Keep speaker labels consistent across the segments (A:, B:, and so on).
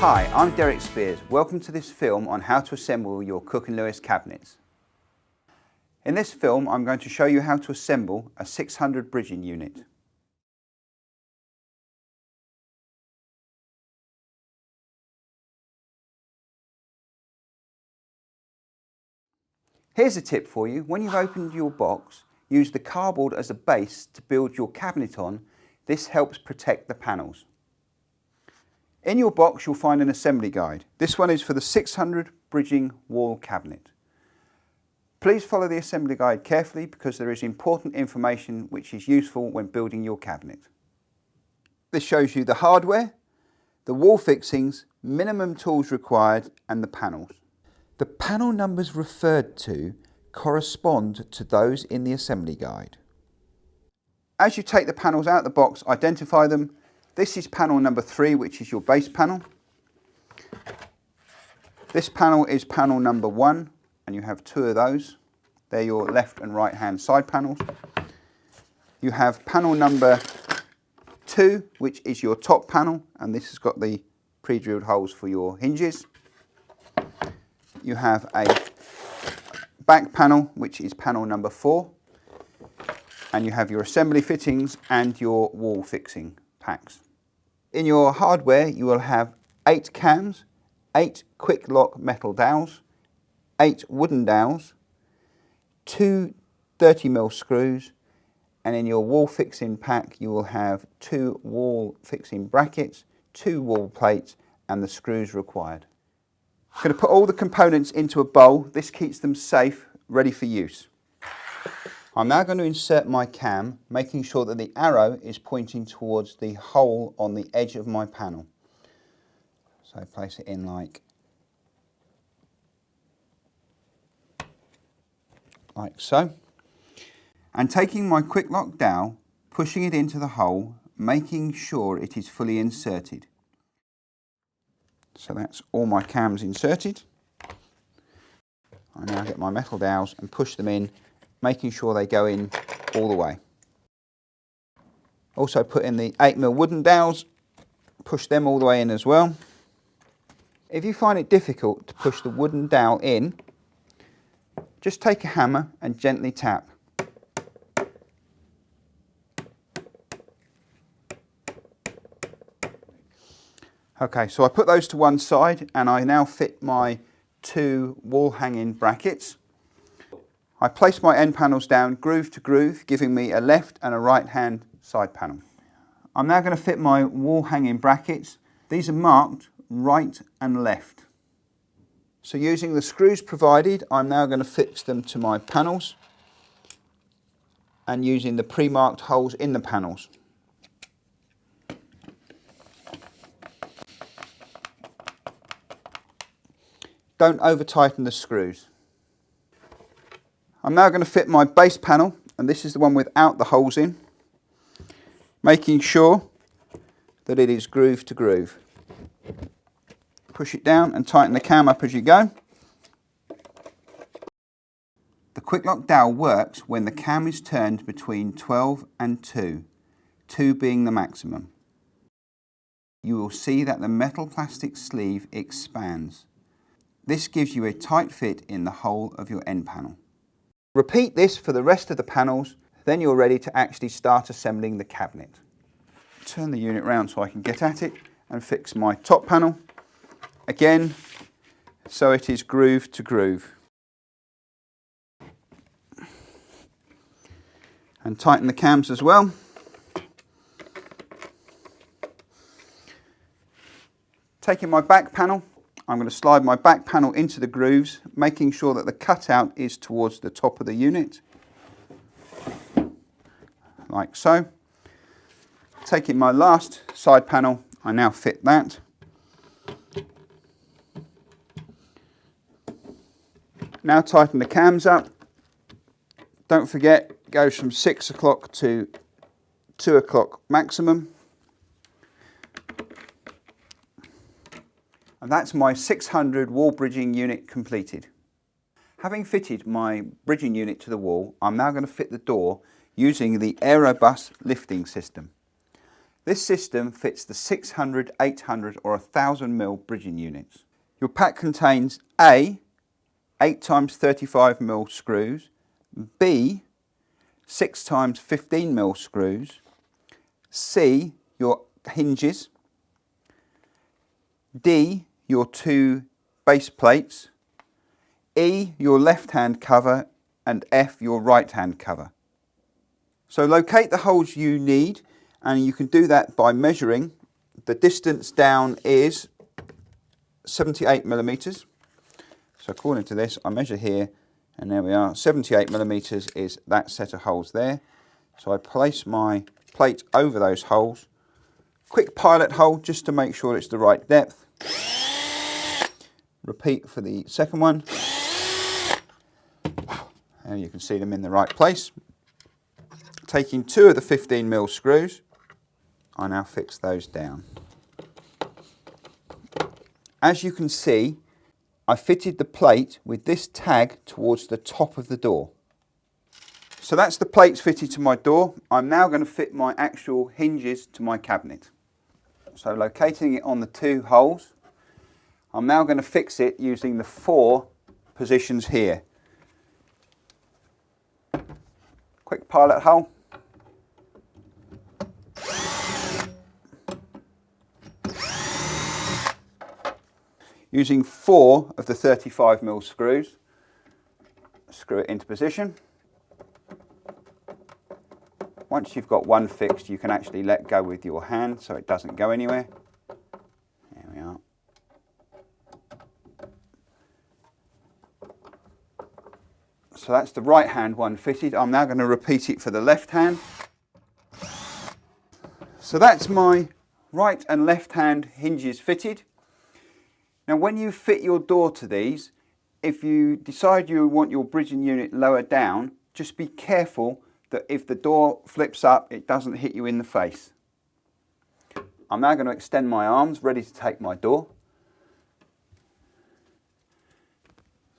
A: Hi, I'm Derek Spears. Welcome to this film on how to assemble your Cooke Lewis cabinets. In this film, I'm going to show you how to assemble a 600 bridging unit. Here's a tip for you. When you've opened your box, use the cardboard as a base to build your cabinet on. This helps protect the panels. In your box, you'll find an assembly guide. This one is for the 600 bridging wall cabinet. Please follow the assembly guide carefully because there is important information which is useful when building your cabinet. This shows you the hardware, the wall fixings, minimum tools required and the panels. The panel numbers referred to correspond to those in the assembly guide. As you take the panels out of the box, identify them. This is panel number 3, which is your base panel. This panel is panel number 1, and you have 2 of those. They're your left and right hand side panels. You have panel number 2, which is your top panel, and this has got the pre-drilled holes for your hinges. You have a back panel, which is panel number 4, and you have your assembly fittings and your wall fixing packs. In your hardware, you will have 8 cams, 8 quick lock metal dowels, 8 wooden dowels, 2 30mm screws, and in your wall fixing pack, you will have 2 wall fixing brackets, 2 wall plates, and the screws required. I'm going to put all the components into a bowl. This keeps them safe, ready for use. I'm now going to insert my cam, making sure that the arrow is pointing towards the hole on the edge of my panel. So place it in like so. And taking my quick lock dowel, pushing it into the hole, making sure it is fully inserted. So that's all my cams inserted. I now get my metal dowels and push them in, making sure they go in all the way. Also put in the 8mm wooden dowels, push them all the way in as well. If you find it difficult to push the wooden dowel in, just take a hammer and gently tap. Okay, so I put those to one side and I now fit my 2 wall hanging brackets. I place my end panels down groove to groove, giving me a left and a right hand side panel. I'm now going to fit my wall hanging brackets. These are marked right and left. So using the screws provided, I'm now going to fix them to my panels and using the pre-marked holes in the panels. Don't over tighten the screws. I'm now going to fit my base panel, and this is the one without the holes in, making sure that it is groove to groove. Push it down and tighten the cam up as you go. The quick lock dowel works when the cam is turned between 12 and 2, 2 being the maximum. You will see that the metal plastic sleeve expands. This gives you a tight fit in the whole of your end panel. Repeat this for the rest of the panels, then you're ready to actually start assembling the cabinet. Turn the unit round so I can get at it and fix my top panel. Again, so it is groove to groove. And tighten the cams as well. Taking my back panel, I'm going to slide my back panel into the grooves, making sure that the cutout is towards the top of the unit, like so. Taking my last side panel, I now fit that. Now tighten the cams up. Don't forget, it goes from 6 o'clock to 2 o'clock maximum. And that's my 600 wall bridging unit completed. Having fitted my bridging unit to the wall, I'm now going to fit the door using the Aerobus lifting system. This system fits the 600, 800 or 1000 mil bridging units. Your pack contains A, 8 times 35 mil screws, B, 6 times 15 mil screws, C, your hinges, D, your 2 base plates, E, your left hand cover, and F, your right hand cover. So locate the holes you need, and you can do that by measuring. The distance down is 78 millimeters. So according to this, I measure here, and there we are. 78 millimeters is that set of holes there. So I place my plate over those holes. Quick pilot hole just to make sure it's the right depth. Repeat for the second one. And you can see them in the right place. Taking 2 of the 15 mil screws, I now fix those down. As you can see, I fitted the plate with this tag towards the top of the door. So that's the plates fitted to my door. I'm now going to fit my actual hinges to my cabinet. So locating it on the 2 holes, I'm now going to fix it using the 4 positions here. Quick pilot hole. Using 4 of the 35 mil screws, screw it into position. Once you've got one fixed, you can actually let go with your hand so it doesn't go anywhere. There we are. So that's the right hand one fitted. I'm now going to repeat it for the left hand. So that's my right and left hand hinges fitted. Now when you fit your door to these, if you decide you want your bridging unit lower down, just be careful that if the door flips up, it doesn't hit you in the face. I'm now going to extend my arms, ready to take my door.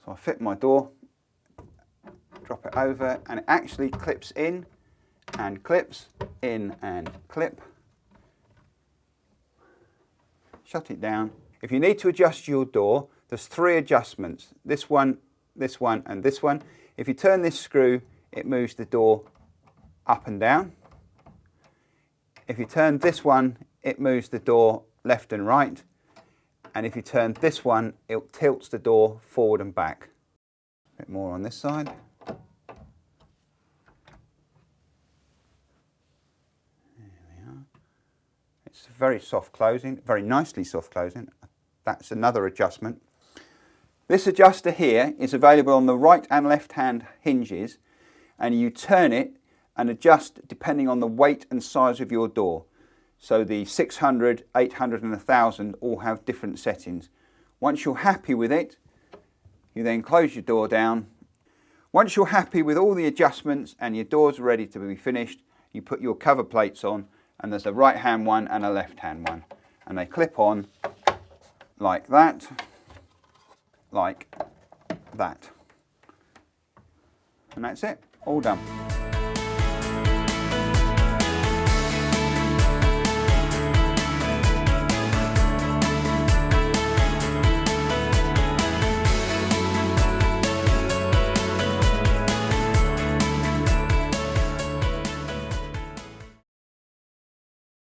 A: So I fit my door, drop it over, and it actually clips in and clips, in and clip. Shut it down. If you need to adjust your door, there's 3 adjustments. This one, and this one. If you turn this screw, it moves the door up and down. If you turn this one, it moves the door left and right. And if you turn this one, it tilts the door forward and back. A bit more on this side. There we are. It's very soft closing, very nicely soft closing. That's another adjustment. This adjuster here is available on the right and left hand hinges, and you turn it and adjust depending on the weight and size of your door. So the 600, 800 and 1000 all have different settings. Once you're happy with it, you then close your door down. Once you're happy with all the adjustments and your door's ready to be finished, you put your cover plates on, and there's a right hand one and a left hand one, and they clip on like that, like that. And that's it, all done.